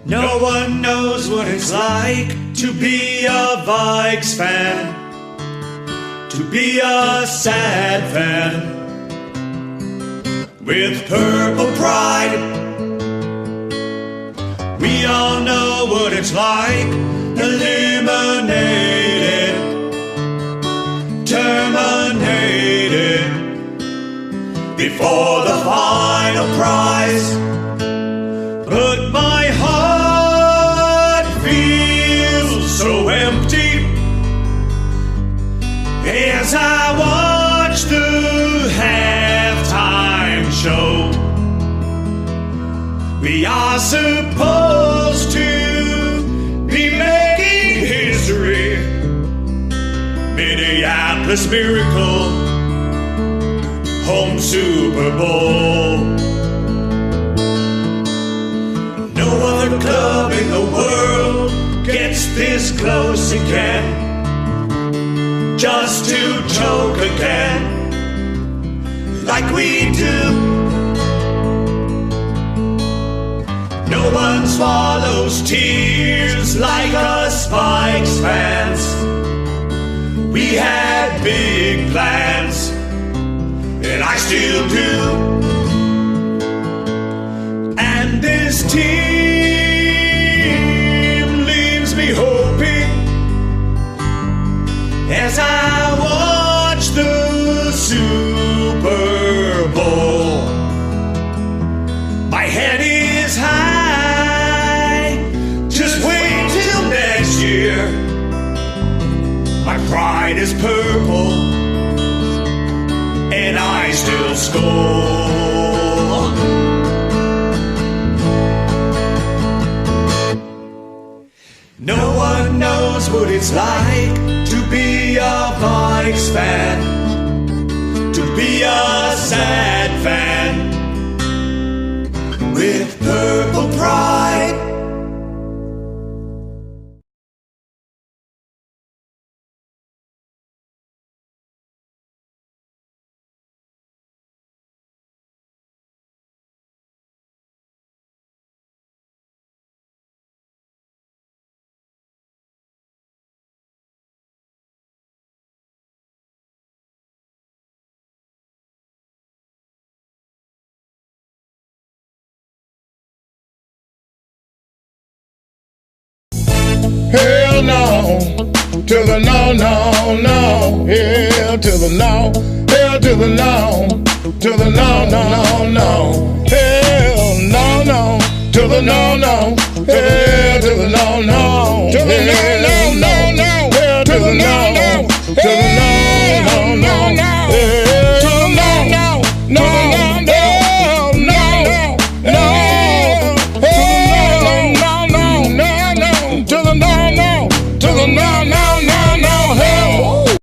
No one knows what it's like to be a Vikes fan, to be a sad fan. With purple pride, we all know what it's like. Eliminated, terminated, before the final prize. But my heart feels so empty as I watch the halftime show. We are supposed to be making history. Minneapolis Miracle, home Super Bowl. No other club in the world gets this close again, just to choke again, like we do. No one swallows tears like us Vikes fans. We had big plans, and I still do. And this team leaves me hoping as I watch the Super Bowl. My head is high, just wait till next year. My pride is purple, and I still score. No one knows what it's like to be a Vikes fan, to be a sad fan. With purple pride, hell no, to the no, no, no. Hell to the no, hell to the no, to the no, no, no, no. Hell no, no, to the no, no. Hell to the no, no, to the no, no, no, no. Hell to the no, no, to the no, no, no, no. Hell to the no, no, no, no. No, no.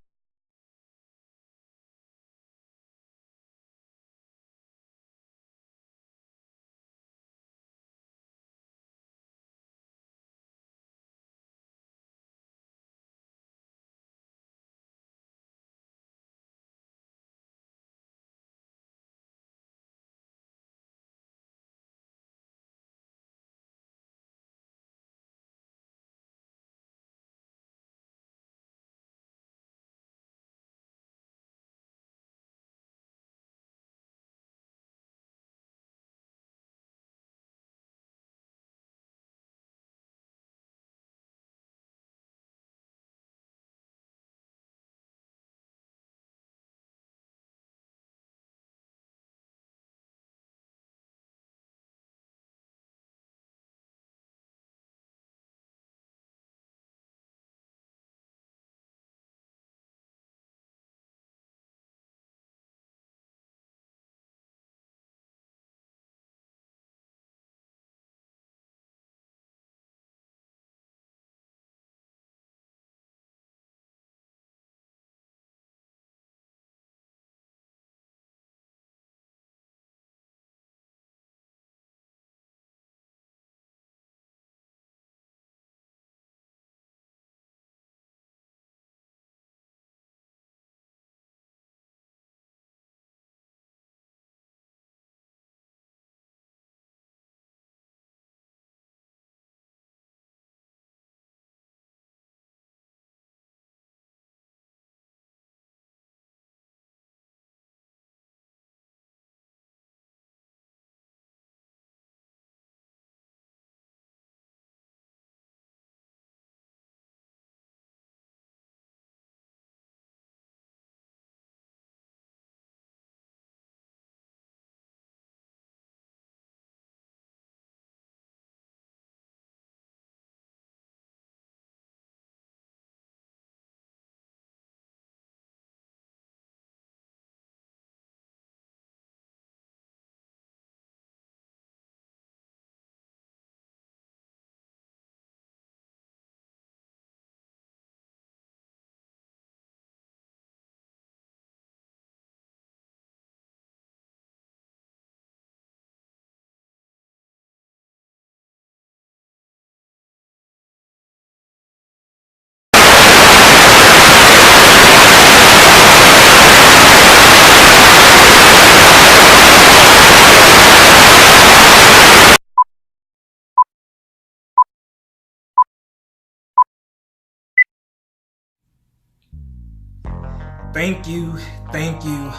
Thank you, thank you,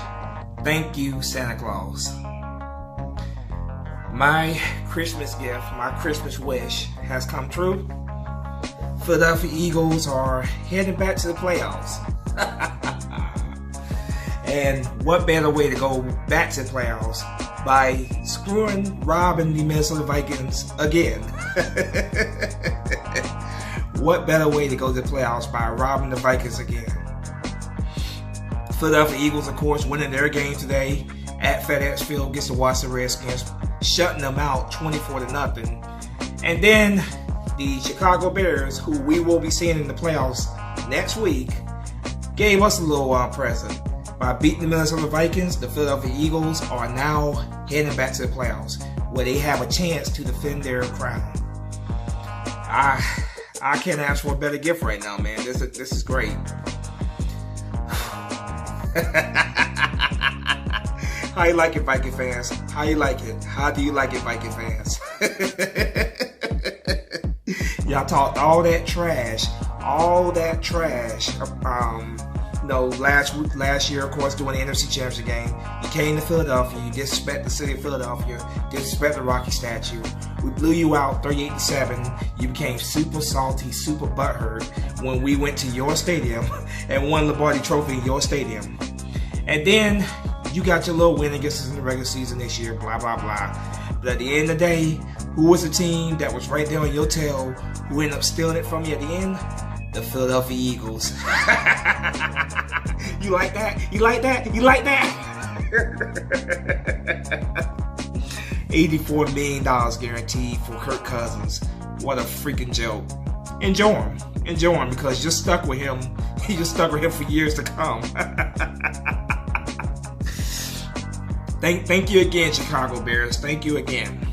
thank you, Santa Claus. My Christmas gift, my Christmas wish has come true. Philadelphia Eagles are heading back to the playoffs. And what better way to go back to the playoffs by robbing the Minnesota Vikings again. What better way to go to the playoffs by robbing the Vikings again? Philadelphia Eagles, of course, winning their game today at FedEx Field against the Washington Redskins, shutting them out 24-0. And then the Chicago Bears, who we will be seeing in the playoffs next week, gave us a little present. By beating the Minnesota Vikings, the Philadelphia Eagles are now heading back to the playoffs, where they have a chance to defend their crown. I can't ask for a better gift right now, man. This is great. How you like it, Viking fans? How you like it? How do you like it, Viking fans? Y'all talked all that trash. Last year, of course, during the NFC Championship game, you came to Philadelphia, you disrespect the city of Philadelphia, disrespect the Rocky statue. We blew you out 38-7. You became super salty, super butthurt when we went to your stadium and won the Lombardi Trophy in your stadium. And then you got your little win against us in the regular season this year, blah, blah, blah. But at the end of the day, who was the team that was right there on your tail, who ended up stealing it from you at the end? The Philadelphia Eagles. You like that? You like that? You like that? $84 million guaranteed for Kirk Cousins. What a freaking joke. Enjoy him. Enjoy him, because you're stuck with him. You're stuck with him for years to come. Thank you again, Chicago Bears. Thank you again.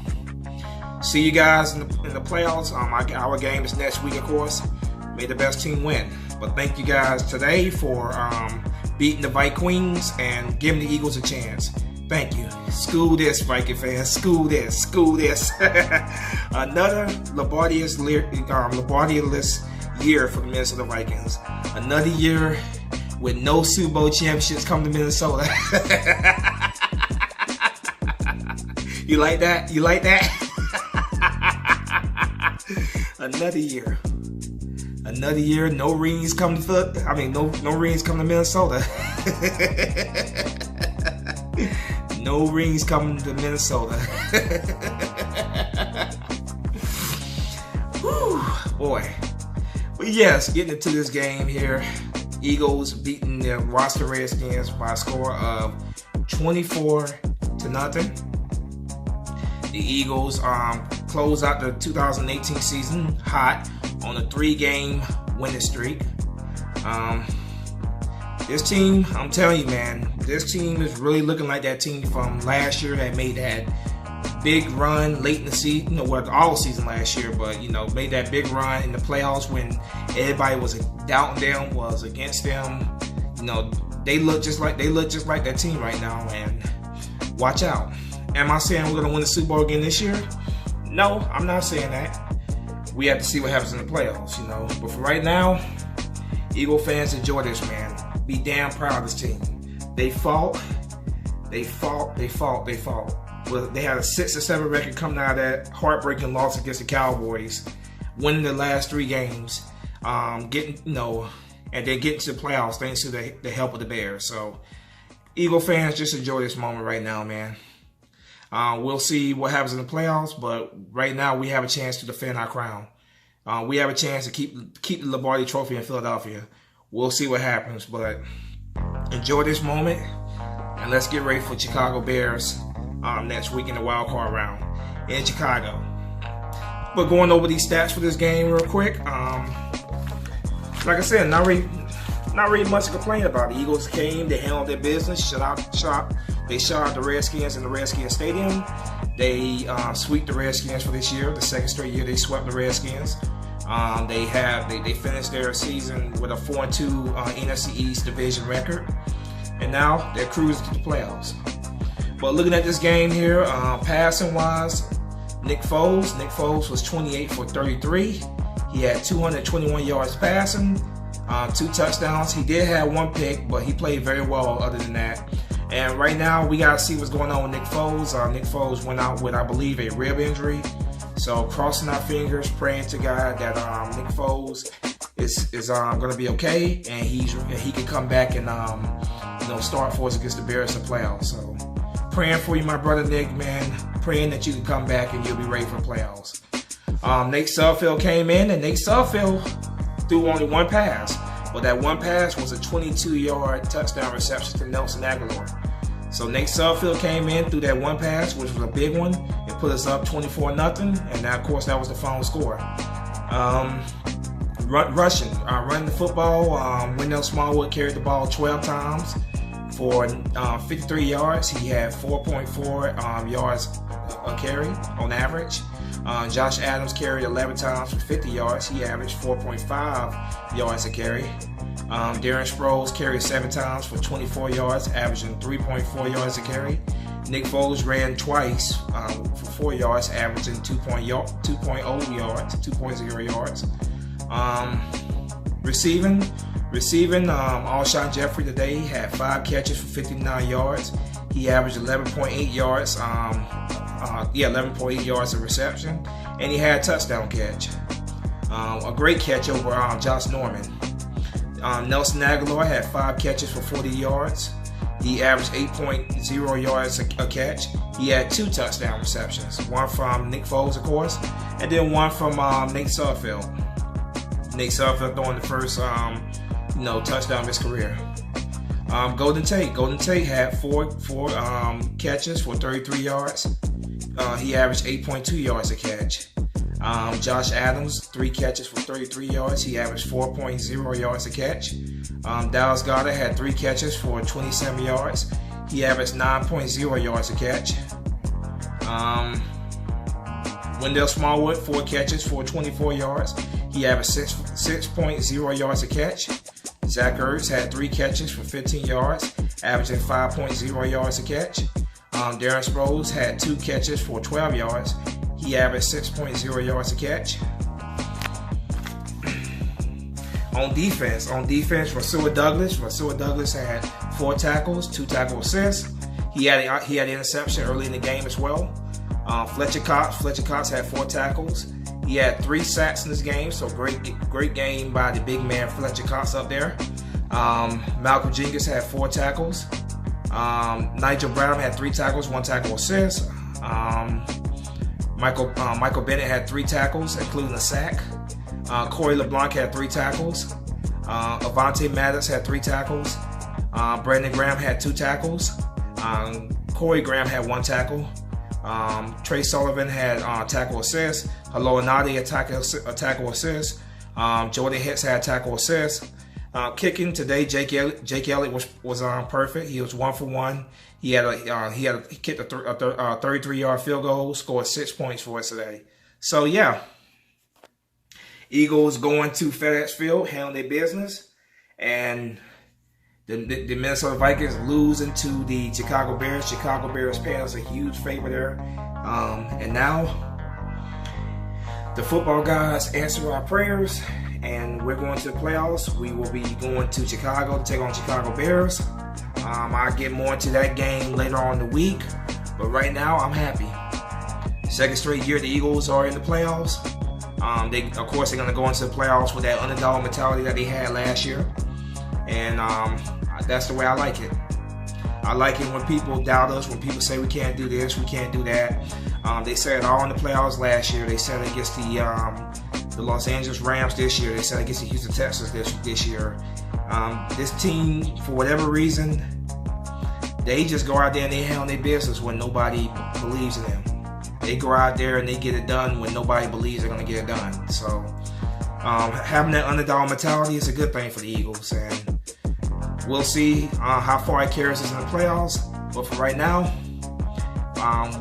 See you guys in the playoffs. Our game is next week, of course. May the best team win. But thank you guys today for beating the Vikings and giving the Eagles a chance. Thank you. School this, Viking fans. School this. School this. Another Lombardi-less year for the Minnesota Vikings. Another year with no Super Bowl championships coming to Minnesota. You like that? You like that? Another year. Another year, no rings come to no rings come to Minnesota. No rings coming to Minnesota. Whew, boy. But yes, getting into this game here. Eagles beating the Washington Redskins by a score of 24-0. The Eagles close out the 2018 season hot on a 3-game winning streak. This team, I'm telling you, man, this team is really looking like that team from last year that made that big run late in the season, all season last year, but made that big run in the playoffs when everybody was doubting them, was against them. They look just like that team right now, and watch out. Am I saying we're gonna win the Super Bowl again this year? No, I'm not saying that. We have to see what happens in the playoffs, But for right now, Eagle fans, enjoy this, man. Be damn proud of this team. They fought. Well, they had a 6-7 record coming out of that heartbreaking loss against the Cowboys, winning the last 3 games, and then getting to the playoffs thanks to the help of the Bears. So, Eagle fans, just enjoy this moment right now, man. We'll see what happens in the playoffs, but right now we have a chance to defend our crown. We have a chance to keep the Lombardi Trophy in Philadelphia. We'll see what happens, but enjoy this moment, and let's get ready for Chicago Bears next week in the wild card round in Chicago. But going over these stats for this game real quick, like I said, not really much to complain about. The Eagles came, they handled their business, They shut out the Redskins in the Redskins Stadium. They swept the Redskins for this year, the second straight year they swept the Redskins. They finished their season with a 4-2 NFC East division record, and now they're cruising to the playoffs. But looking at this game here, passing wise, Nick Foles was 28 for 33. He had 221 yards passing, 2 touchdowns. He did have 1 pick, but he played very well other than that. And right now, we got to see what's going on with Nick Foles. Nick Foles went out with, I believe, a rib injury. So crossing our fingers, praying to God that Nick Foles is going to be okay, and he can come back and start for us against the Bears in the playoffs. So praying for you, my brother Nick, man. Praying that you can come back and you'll be ready for the playoffs. Nate Sudfeld came in, and Nate Sudfeld threw only 1 pass. But that 1 pass was a 22-yard touchdown reception to Nelson Aguilar. So Nate Sudfeld came in, threw that 1 pass, which was a big one, and put us up 24-0. And now, of course, that was the final score. Running the football, Wendell Smallwood carried the ball 12 times for 53 yards. He had 4.4 yards a carry on average. Josh Adams carried 11 times for 50 yards. He averaged 4.5 yards a carry. Darren Sproles carried 7 times for 24 yards, averaging 3.4 yards a carry. Nick Foles ran twice for 4 yards, averaging 2.0 yards. Receiving, Alshon Jeffrey today had 5 catches for 59 yards. He averaged 11.8 yards. 11.8 yards of reception, and he had a touchdown catch. A great catch over Josh Norman. Nelson Aguilar had 5 catches for 40 yards. He averaged 8.0 yards a catch. He had 2 touchdown receptions, one from Nick Foles, of course, and then one from Nate Sudfeld. Nate Sudfeld throwing the first touchdown of his career. Golden Tate had 4 catches for 33 yards. He averaged 8.2 yards a catch. Josh Adams, 3 catches for 33 yards. He averaged 4.0 yards a catch. Dallas Goedert had 3 catches for 27 yards. He averaged 9.0 yards a catch. Wendell Smallwood, 4 catches for 24 yards. He averaged 6.0 yards a catch. Zach Ertz had 3 catches for 15 yards, averaging 5.0 yards a catch. Darren Sproles had 2 catches for 12 yards. He averaged 6.0 yards a catch. On defense, Rasul Douglas had 4 tackles, 2 tackle assists. He had an interception early in the game as well. Fletcher Cox had 4 tackles. He had 3 sacks in this game, so great game by the big man Fletcher Cox up there. Malcolm Jenkins had 4 tackles. Nigel Brown had 3 tackles, 1 tackle assist. Michael Bennett had 3 tackles, including a sack. Corey LeBlanc had 3 tackles. Avante Maddox had 3 tackles. Brandon Graham had 2 tackles. Corey Graham had 1 tackle. Trey Sullivan had tackle assist. Halo Anadi had tackle assist. Jordan Hicks had tackle assist. Kicking today, Jake Elliott was perfect. He was 1 for 1. He kicked a 33-yard field goal, scored 6 points for us today. So yeah, Eagles going to FedEx Field, handle their business, and the Minnesota Vikings losing to the Chicago Bears. Chicago Bears paying us a huge favor there, and now the football guys answer our prayers, and we're going to the playoffs. We will be going to Chicago to take on Chicago Bears. I'll get more into that game later on in the week, but right now I'm happy. Second straight year the Eagles are in the playoffs. They're going to go into the playoffs with that underdog mentality that they had last year, and that's the way I like it. I like it when people doubt us, when people say we can't do this, we can't do that. They said it all in the playoffs last year. They said it against the Los Angeles Rams this year. They said against the Houston Texans this year. This team, for whatever reason, they just go out there and they handle their business when nobody believes in them. They go out there and they get it done when nobody believes they're going to get it done. So having that underdog mentality is a good thing for the Eagles, and we'll see how far it carries us in the playoffs. But for right now,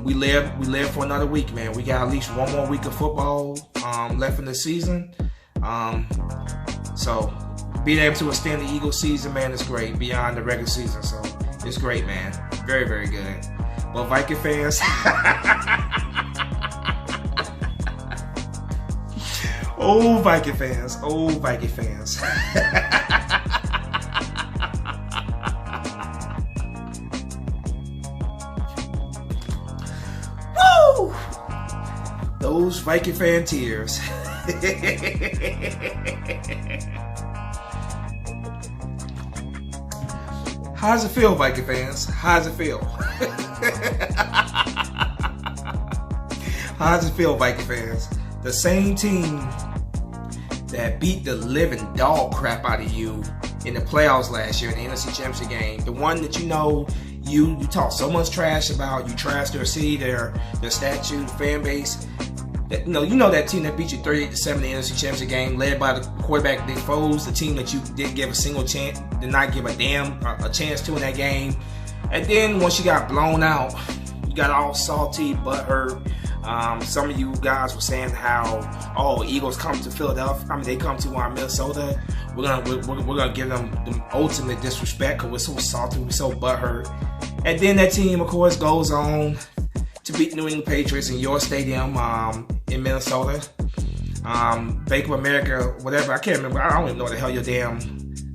we live for another week, man. We got at least one more week of football left in the season. So being able to extend the Eagles season, man, is great beyond the regular season. So it's great, man. Very, very good. Well, Viking fans. Oh, Viking fans. Oh, Viking fans. Woo! Those Viking fan tears. How does it feel, Viking fans? How does it feel? How does it feel, Viking fans? The same team that beat the living dog crap out of you in the playoffs last year in the NFC Championship game, the one that you talk so much trash about, you trash their city, their statue, fan base. That, you know that team that beat you 38-7 in the NFC Championship game, led by the quarterback Nick Foles, the team that you didn't give a single chance, did not give a chance to in that game. And then once you got blown out, you got all salty, butthurt. Some of you guys were saying how, Eagles come to Philadelphia. I mean, they come to Minnesota. We're gonna give them the ultimate disrespect because we're so salty, we're so butthurt. And then that team, of course, goes on to beat New England Patriots in your stadium in Minnesota. Bank of America, whatever. I can't remember. I don't even know what the hell your damn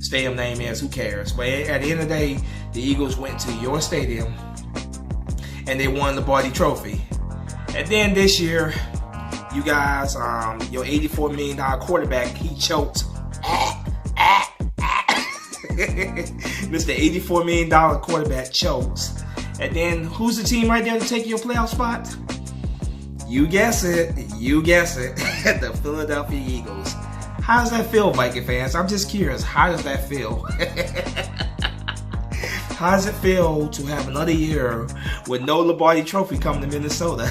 stadium name is. Who cares? But at the end of the day, the Eagles went to your stadium and they won the Barty Trophy. And then this year, you guys, your $84 million quarterback, he choked. Mr. $84 million quarterback chokes. And then who's the team right there to take your playoff spot? You guess it. You guess it. The Philadelphia Eagles. How does that feel, Viking fans? I'm just curious. How does that feel? How does it feel to have another year with no Lombardi Trophy coming to Minnesota?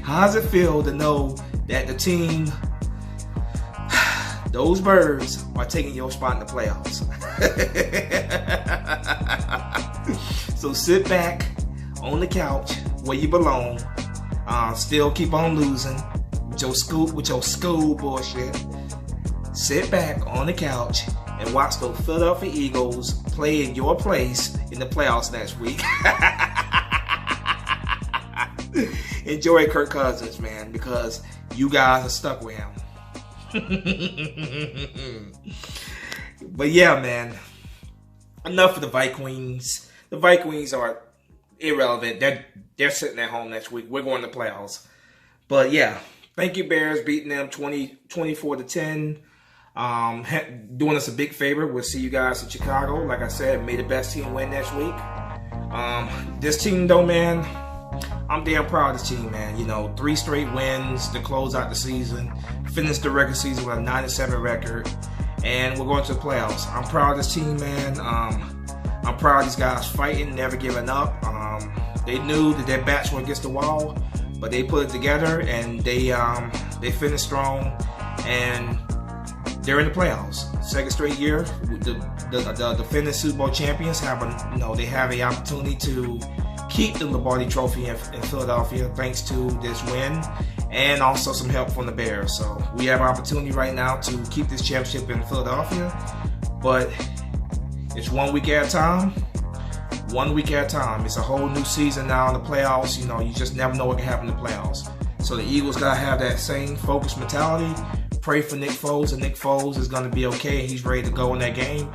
How does it feel to know that the team, those birds, are taking your spot in the playoffs? So sit back on the couch where you belong. Still keep on losing with your school bullshit. Sit back on the couch and watch those Philadelphia Eagles play in your place in the playoffs next week. Enjoy Kirk Cousins, man, because you guys are stuck with him. But yeah, man, enough of the Vikings. The Vikings are irrelevant. They're sitting at home next week. We're going to playoffs. But yeah, thank you, Bears, beating them 24-10. Doing us a big favor. We'll see you guys in Chicago. Like I said, may the best team win next week. This team, though, man, I'm damn proud of this team, man. 3 straight wins to close out the season. Finished the regular season with a 9-7 record. And we're going to the playoffs. I'm proud of this team, man. I'm proud of these guys fighting, never giving up. They knew that their backs were against the wall, but they put it together and they finished strong. And they're in the playoffs. Second straight year. The defending Super Bowl champions have they have the opportunity to keep the Lombardi Trophy in Philadelphia thanks to this win and also some help from the Bears. So we have an opportunity right now to keep this championship in Philadelphia, but it's 1 week at a time. 1 week at a time. It's a whole new season now in the playoffs. You just never know what can happen in the playoffs. So the Eagles gotta have that same focused mentality. Pray for Nick Foles, and Nick Foles is going to be okay. He's ready to go in that game.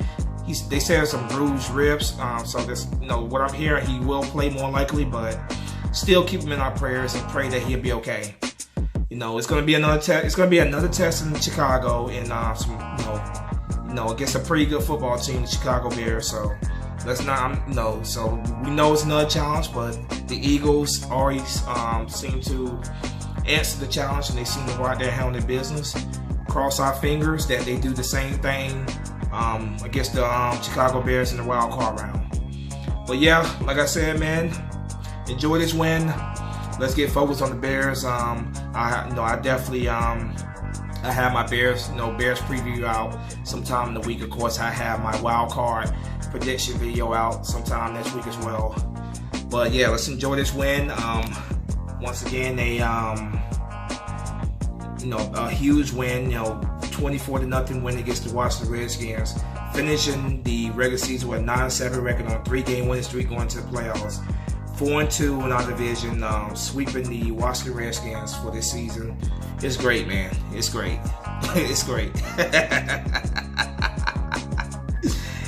They said some bruised ribs, so this, what I'm hearing, he will play more likely, but still keep him in our prayers and pray that he'll be okay. It's going to be another test. It's going to be another test in Chicago, and against a pretty good football team, the Chicago Bears. So let's not, So we know it's another challenge, but the Eagles always seem to answer the challenge, and they seem to go out there handling their business. Cross our fingers that they do the same thing against the Chicago Bears in the wild card round. But yeah, like I said, man, enjoy this win. Let's get focused on the Bears. I definitely I have my Bears preview out sometime in the week. Of course, I have my wild card prediction video out sometime next week as well. But yeah, let's enjoy this win. Once again, a huge win, 24-0 win against the Washington Redskins, finishing the regular season with a 9-7 record on a 3-game winning streak going to the playoffs. 4-2 in our division, sweeping the Washington Redskins for this season. It's great, man. It's great. It's great.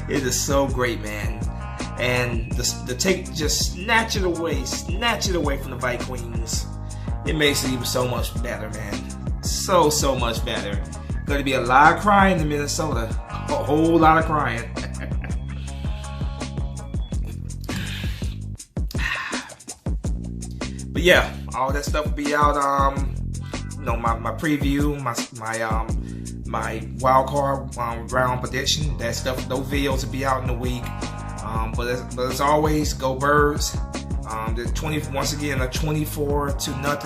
It is so great, man. And the take, just snatch it away from the Vikings. It makes it even so much better, man. So much better. Going to be a lot of crying in Minnesota. A whole lot of crying. But yeah, all that stuff will be out. My preview, my wild card round prediction. That stuff, those videos will be out in a week. But as always, go Birds. Once again, a 24-0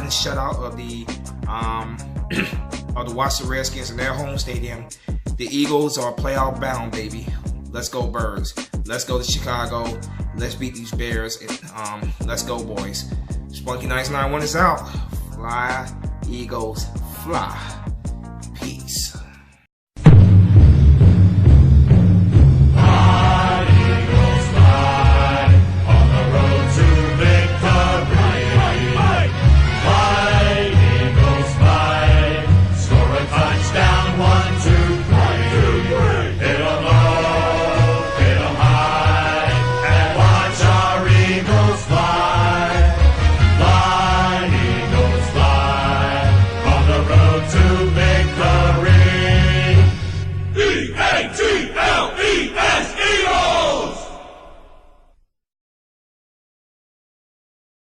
shutout of the Washington Redskins in their home stadium. The Eagles are playoff bound, baby. Let's go Birds. Let's go to Chicago. Let's beat these Bears. And, let's go, boys. Spunky 991 is out. Fly, Eagles, fly. Peace.